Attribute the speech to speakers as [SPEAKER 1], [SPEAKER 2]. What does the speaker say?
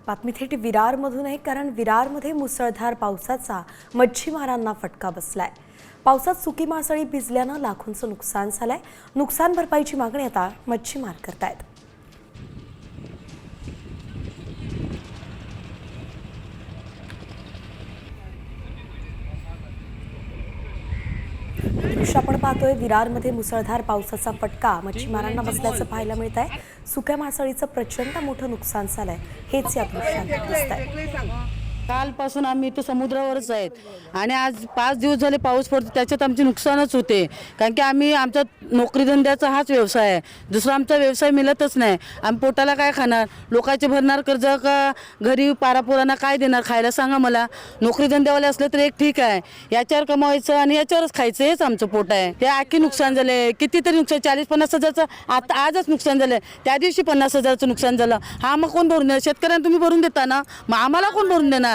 [SPEAKER 1] बातमी थेट विरारमधून आहे, कारण विरारमध्ये मुसळधार पावसाचा मच्छीमारांना फटका बसलाय। पावसात सुकी मासळी भिजल्यानं लाखोंचं नुकसान झालंय। नुकसान भरपाईची मागणी आता मच्छीमार करतायत। दृश्य आपण पाहतोय, विरारमध्ये मुसळधार पावसाचा फटका मच्छीमारांना बसल्याचं पाहायला मिळत आहे। सुक्या मासळीचं प्रचंड मोठं नुकसान झालंय, हेच या दृश्यात दिसतंय।
[SPEAKER 2] कालपासून आम्ही इथं समुद्रावरच आहेत आणि आज 5 दिवस झाले पाऊस पडतो, त्याच्यात आमचे नुकसानच होते। कारण की आम्ही आमचा नोकरीधंद्याचा हाच व्यवसाय आहे, दुसरा आमचा व्यवसाय मिळतच नाही। आम्ही पोटाला काय खाणार, लोकांचे भरणार कर्ज का घरी पारापोरांना काय देणार खायला सांगा मला। नोकरीधंद्यावाले असले तर एक ठीक आहे, याच्यावर कमवायचं आणि याच्यावरच खायचं, हेच आमचं पोट आहे। ते आखी नुकसान झाले, कितीतरी नुकसान, 40-50 हजारचं आता आजच नुकसान झालं, त्या दिवशी 50 हजारचं नुकसान झालं। हा मग कोण भरून देणार? शेतकऱ्यांना तुम्ही भरून देता ना, मग आम्हाला कोण भरून देणार?